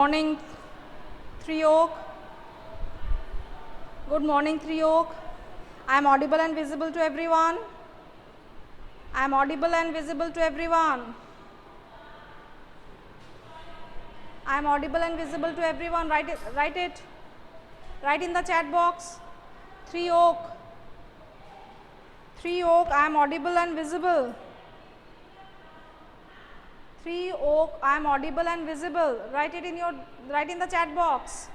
Morning, Three Oak. Good morning, Three Oak. I am audible and visible to everyone. I am audible and visible to everyone. I am audible and visible to everyone. Write it. Write it. Write in the chat box. Three Oak. Three Oak. I am audible and visible. Three Oak. I am audible and visible. Write it in your. Write in the chat box.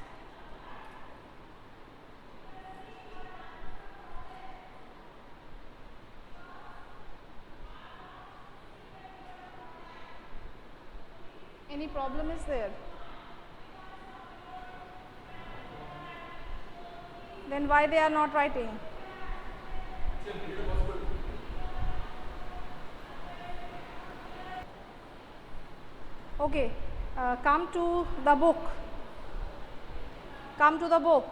Any problem is there? Then why they are not writing? Okay, come to the book. Come to the book.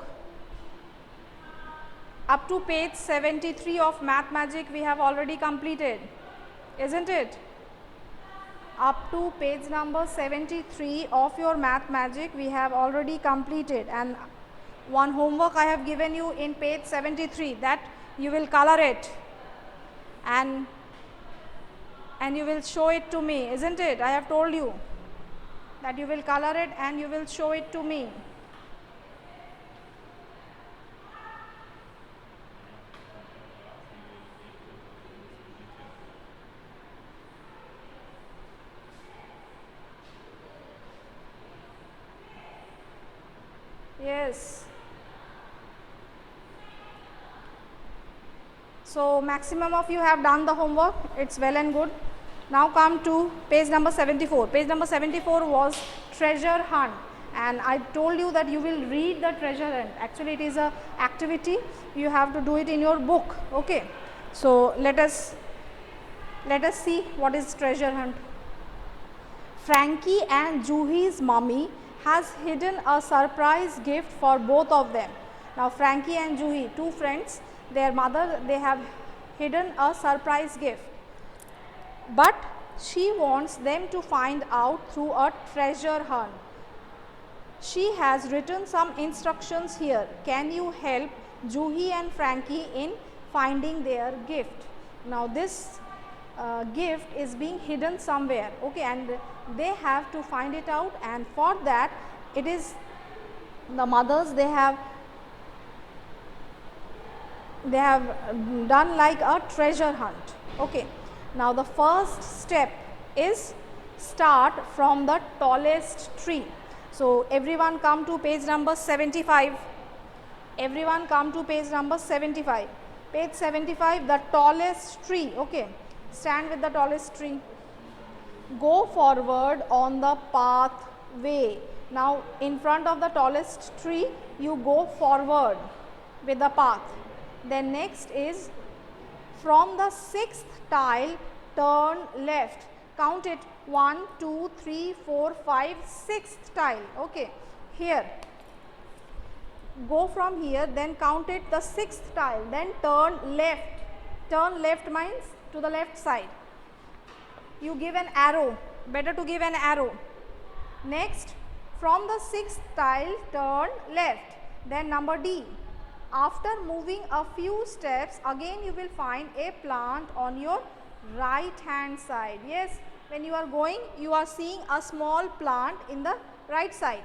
Up to page 73 of Math Magic we have already completed, isn't it? Up to page number 73 of your Math Magic we have already completed, and one homework I have given you in page 73, that you will color it and you will show it to me, isn't it? I have told you that you will color it and you will show it to me. Yes. So maximum of you have done the homework, it's well and good. Now come to page number 74. Page number 74 was treasure hunt, and I told you that you will read the treasure hunt. Actually it is a activity, you have to do it in your book. Okay, so let us see what is treasure hunt. Frankie and Juhi's mommy has hidden a surprise gift for both of them. Now Frankie and Juhi, two friends, their mother, they have hidden a surprise gift, but she wants them to find out through a treasure hunt. She has written some instructions here. Can you help Juhi and Frankie in finding their gift? Now this gift is being hidden somewhere, okay, and they have to find it out, and for that it is the mothers, they have done like a treasure hunt. Okay, now the first step is start from the tallest tree. So everyone come to page number 75. Everyone come to page number 75. Page 75, the tallest tree. Okay, stand with the tallest tree. Go forward on the pathway. Now in front of the tallest tree you go forward with the path. Then next is from the sixth tile turn left. Count it, 1, 2, 3, 4, 5, sixth tile. Okay, here go from here, then count it the sixth tile, then turn left. Turn left means to the left side. You give an arrow, better to give an arrow. Next, from the sixth tile turn left, then number D. After moving a few steps, again you will find a plant on your right hand side. Yes, when you are going, you are seeing a small plant in the right side.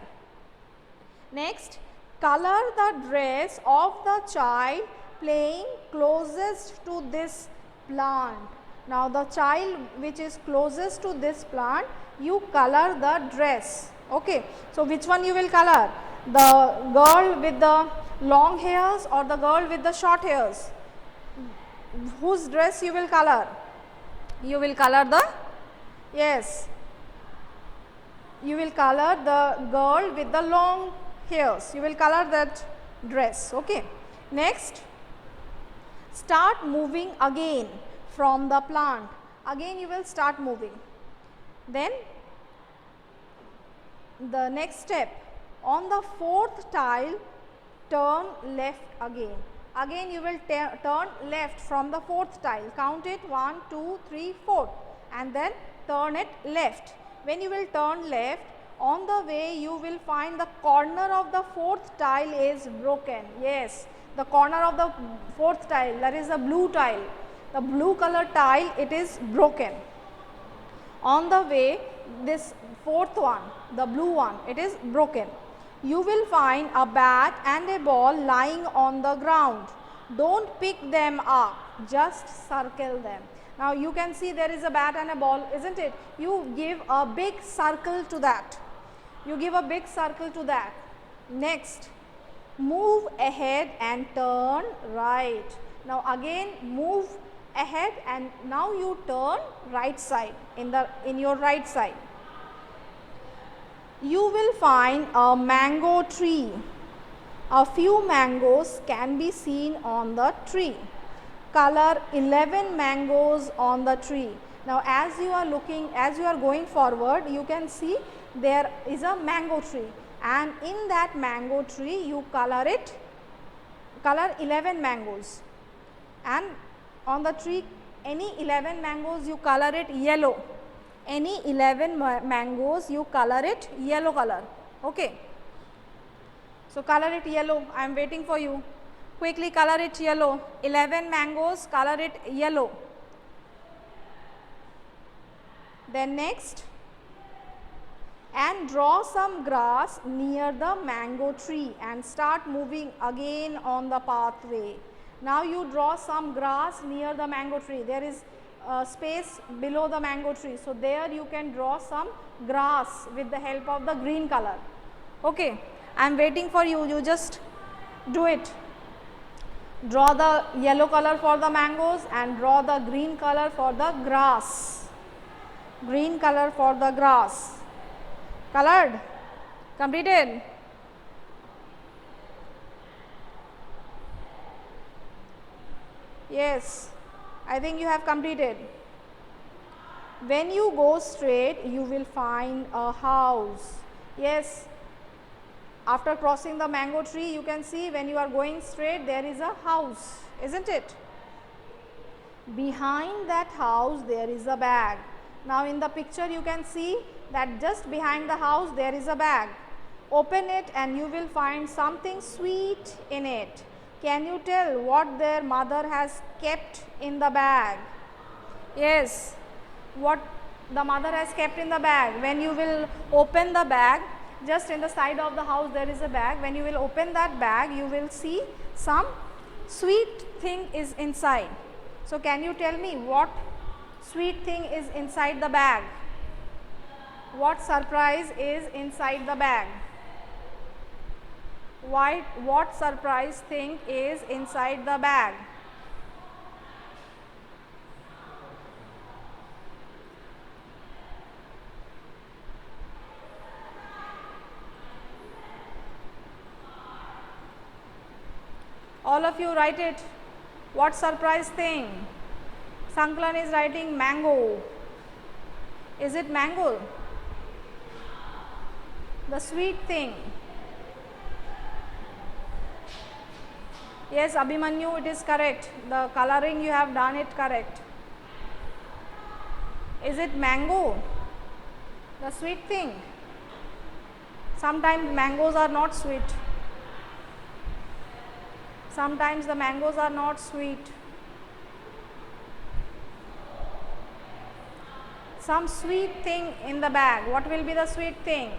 Next, color the dress of the child playing closest to this plant. Now the child which is closest to this plant, you color the dress. Okay, so which one you will color? The girl with the long hairs or the girl with the short hairs? Whose dress you will color? You will color the, yes, you will color the girl with the long hairs. You will color that dress. Okay, next, start moving again from the plant. Again you will start moving. Then the next step, on the fourth tile turn left again. Again you will turn left from the fourth tile. Count it, 1, 2, 3, 4, and then turn it left. When you will turn left, On the way you will find the corner of the fourth tile is broken. Yes, the corner of the fourth tile, that is the blue tile, the blue color tile, it is broken. On the way, this fourth one, the blue one, it is broken. You will find a bat and a ball lying on the ground. Don't pick them up, just circle them. Now you can see there is a bat and a ball, isn't it? You give a big circle to that. You give a big circle to that. Next, move ahead and turn right. Now again move ahead and now you turn right side, in your right side. You will find a mango tree. A few mangoes can be seen on the tree. Color 11 mangoes on the tree. Now as you are going forward, you can see there is a mango tree, and in that mango tree you color 11 mangoes, and on the tree any 11 mangoes you color it yellow. Any 11 mangoes you color it yellow color. Okay. So color it yellow. I am waiting for you. Quickly color it yellow. 11 mangoes, color it yellow. Then next, and draw some grass near the mango tree and start moving again on the pathway. Now you draw some grass near the mango tree. There is space below the mango tree. So there you can draw some grass with the help of the green color. Okay, I am waiting for you. You just do it. Draw the yellow color for the mangoes and draw the green color for the grass. Green color for the grass. Colored? Completed? Yes, I think you have completed. When you go straight, you will find a house. Yes, after crossing the mango tree, you can see when you are going straight, there is a house, isn't it? Behind that house, there is a bag. Now in the picture, you can see that just behind the house, there is a bag. Open it and you will find something sweet in it. Can you tell what their mother has kept in the bag? Yes, what the mother has kept in the bag. When you will open the bag, just in the side of the house there is a bag. When you will open that bag, you will see some sweet thing is inside. So can you tell me what sweet thing is inside the bag? What surprise is inside the bag? What surprise thing is inside the bag? All of you write it. What surprise thing? Sanklan is writing mango. Is it mango? The sweet thing. Yes, Abhimanyu, it is correct. The coloring you have done it correct. Is it mango? The sweet thing. Sometimes mangoes are not sweet. Sometimes the mangoes are not sweet. Some sweet thing in the bag. What will be the sweet thing?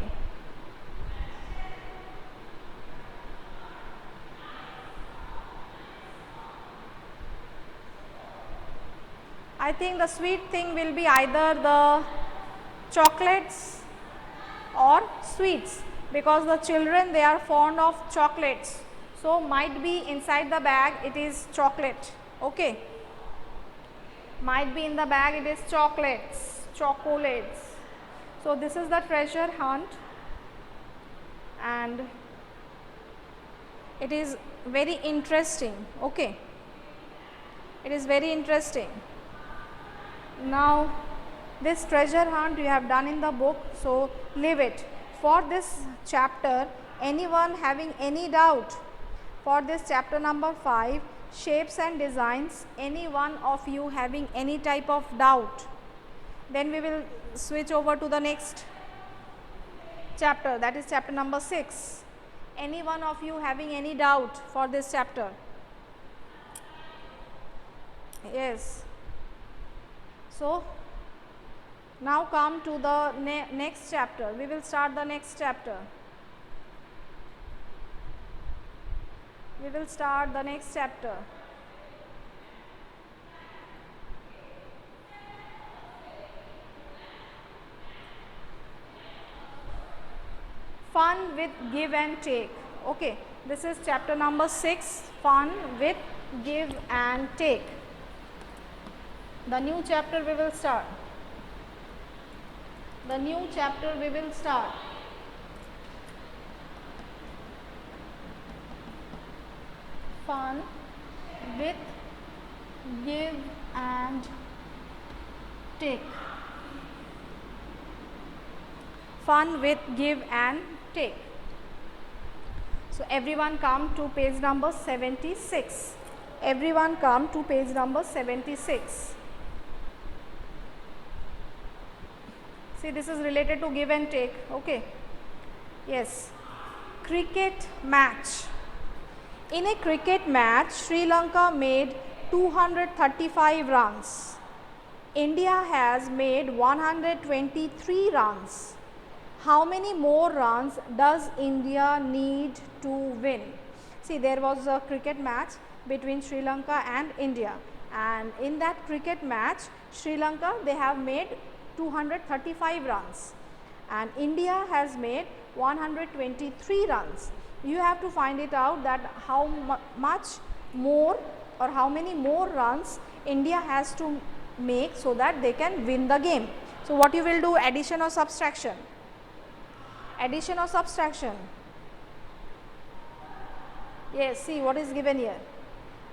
I think the sweet thing will be either the chocolates or sweets, because the children, they are fond of chocolates. So might be inside the bag it is chocolate. Okay. Might be in the bag it is chocolates. So this is the treasure hunt, and it is very interesting. Okay. It is very interesting. Now this treasure hunt you have done in the book, so leave it. For this chapter, anyone having any doubt? For this chapter number 5, shapes and designs, any one of you having any type of doubt? Then we will switch over to the next chapter, that is chapter number 6. Any one of you having any doubt for this chapter? Yes. So now come to the next chapter. We will start the next chapter. We will start the next chapter. Fun with give and take. Okay, this is chapter number 6, fun with give and take. The new chapter we will start. The new chapter we will start. Fun with give and take. Fun with give and take. So everyone come to page number 76. Everyone come to page number 76. See, this is related to give and take. Okay. Yes. Cricket match. In a cricket match, Sri Lanka made 235 runs. India has made 123 runs. How many more runs does India need to win? See, there was a cricket match between Sri Lanka and India, and in that cricket match, Sri Lanka, they have made 235 runs and India has made 123 runs. You have to find it out that how much more or how many more runs India has to make so that they can win the game. So what you will do, addition or subtraction? Addition or subtraction? Yes, see what is given here.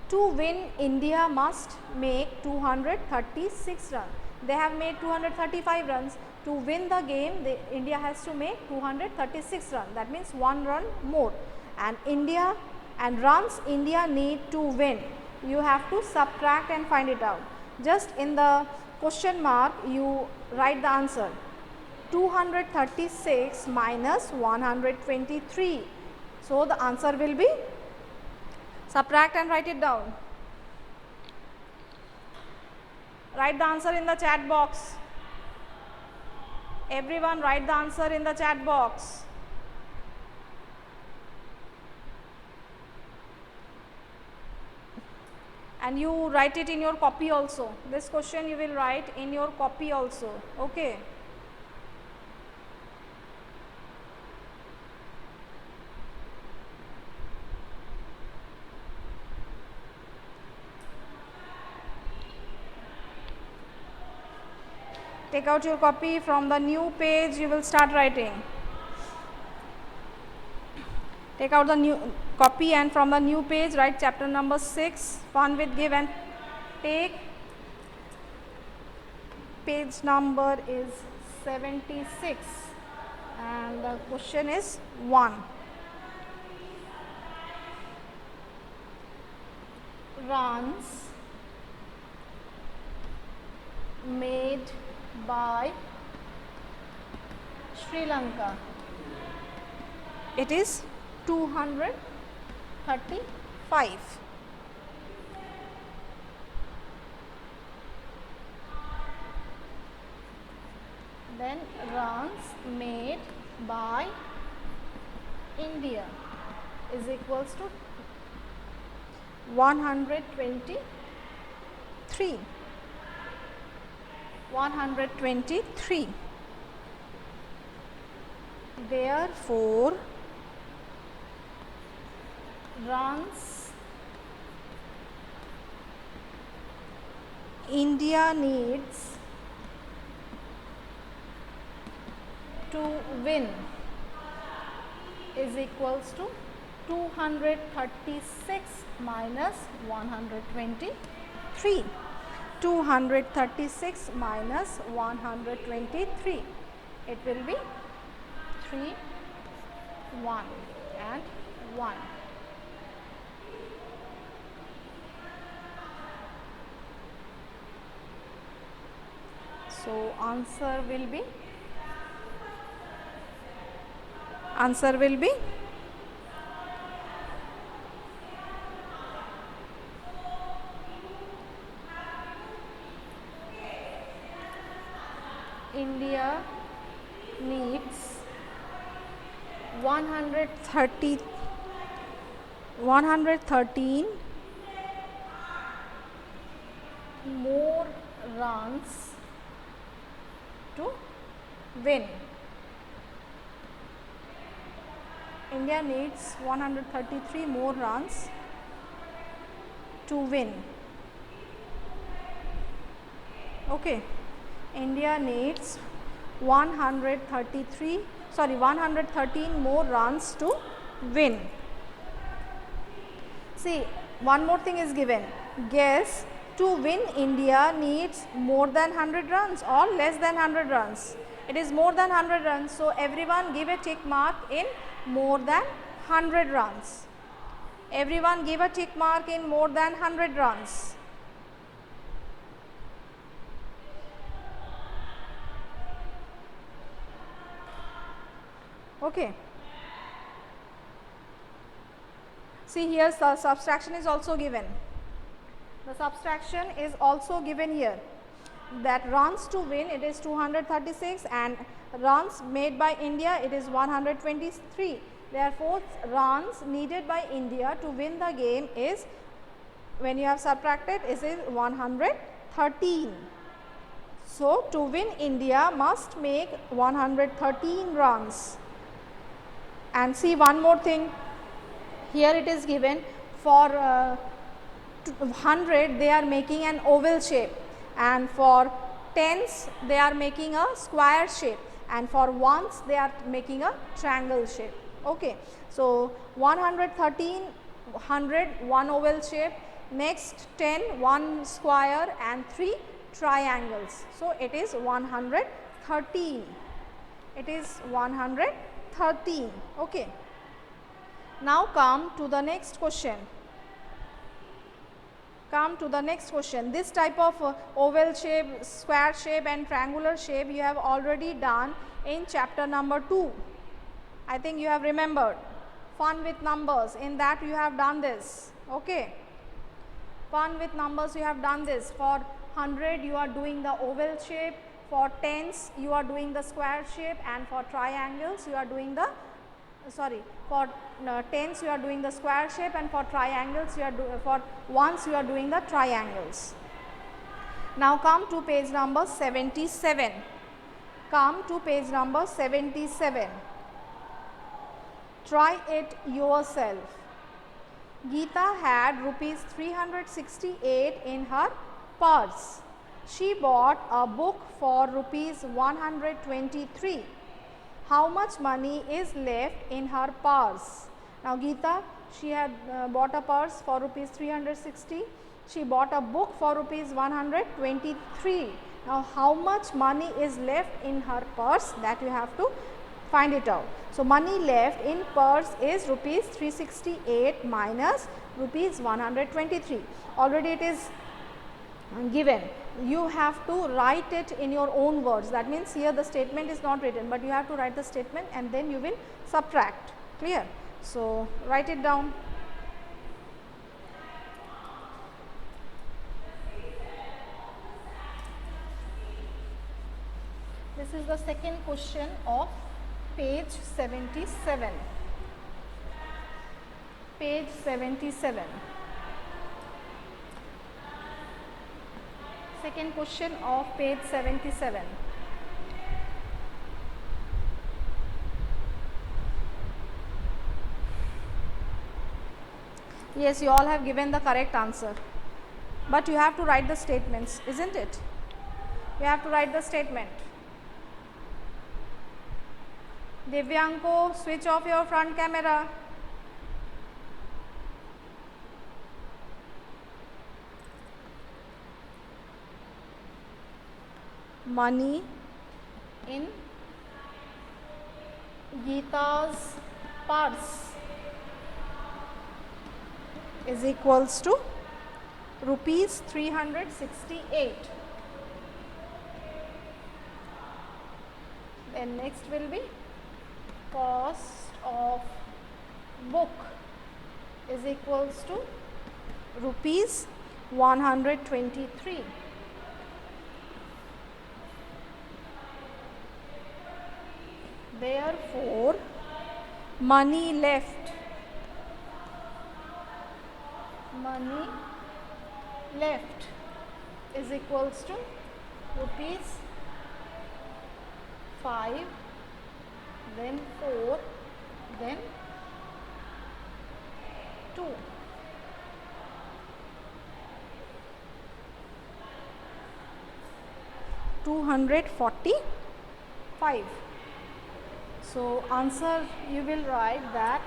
To win, India must make 236 runs. They have made 235 runs. To win the game, India has to make 236 runs. That means 1 run more. And runs India need to win. You have to subtract and find it out. Just in the question mark, you write the answer. 236 minus 123. So the answer will be, subtract and write it down. Write the answer in the chat box. Everyone write the answer in the chat box. And you write it in your copy also. This question you will write in your copy also. Okay. Take out your copy. From the new page you will start writing. Take out the new copy and from the new page write chapter number 6, fun with give and take. Page number is 76 and the question is 1. Runs made by Sri Lanka. It is 235. Then runs made by India is equals to 123. 123. Therefore, runs India needs to win is equals to 236 minus 123. 236 minus 123. It will be 3, 1 and 1. So answer will be Answer will be India needs 113 more runs to win. India needs 133 more runs to win. Okay. India needs 113 more runs to win. See, one more thing is given. Guess, to win India needs more than 100 runs or less than 100 runs. It is more than 100 runs. So, everyone give a tick mark in more than 100 runs. Everyone give a tick mark in more than 100 runs. Okay. See, here the subtraction is also given. The subtraction is also given here. That runs to win, it is 236, and runs made by India, it is 123. Therefore, runs needed by India to win the game is, when you have subtracted, is 113. So, to win India must make 113 runs. And see, one more thing, here it is given for 100 they are making an oval shape, and for tens they are making a square shape, and for ones they are making a triangle shape. Okay. So, 113, 100 one oval shape, next 10 one square and 3 triangles. So, it is 113. It is 113. Okay. Now, come to the next question. This type of oval shape, square shape and triangular shape you have already done in chapter number 2. I think you have remembered. Fun with numbers, in that you have done this. Okay. Fun with numbers, you have done this. For 100 you are doing the oval shape, for tens you are doing the square shape, and for triangles you are doing the for tens you are doing the square shape, and for triangles you are for ones you are doing the triangles. Now, come to page number 77. Come to page number 77. Try it yourself. Geeta had rupees 368 in her purse. She bought a book for rupees 123. How much money is left in her purse? Now, Geeta, she had bought a purse for rupees 360. She bought a book for rupees 123. Now, how much money is left in her purse? That you have to find it out. So, money left in purse is rupees 368 minus rupees 123. Already it is given. You have to write it in your own words. That means, here the statement is not written, but you have to write the statement and then you will subtract. Clear? So, write it down. This is the second question of page 77. Page 77. Second question of page 77. Yes, you all have given the correct answer, but you have to write the statements, isn't it? You have to write the statement. Divyanko, switch off your front camera. Money in Geeta's purse is equals to rupees 368. Then next will be cost of book is equals to rupees 123. Therefore, money left is equals to rupees 5, then 4, then 2. $245. So answer you will write that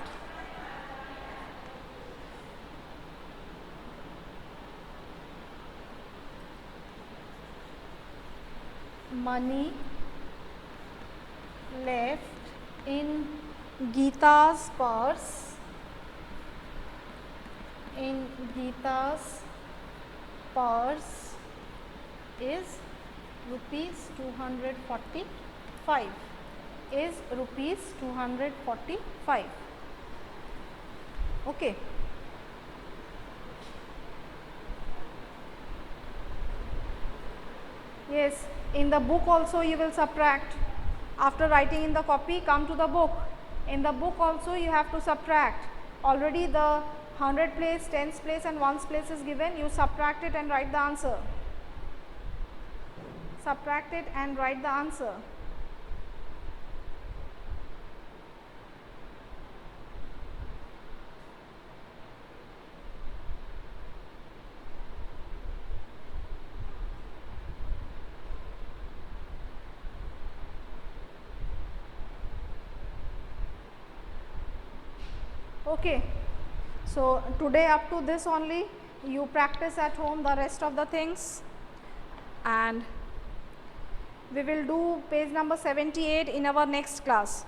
money left in Geeta's purse is rupees 245. Is rupees 245. Okay. Yes, in the book also you will subtract. After writing in the copy, come to the book. In the book also you have to subtract. Already the 100 place, 10's place and 1's place is given. You subtract it and write the answer. Subtract it and write the answer. Okay, so today up to this only. You practice at home the rest of the things, and we will do page number 78 in our next class.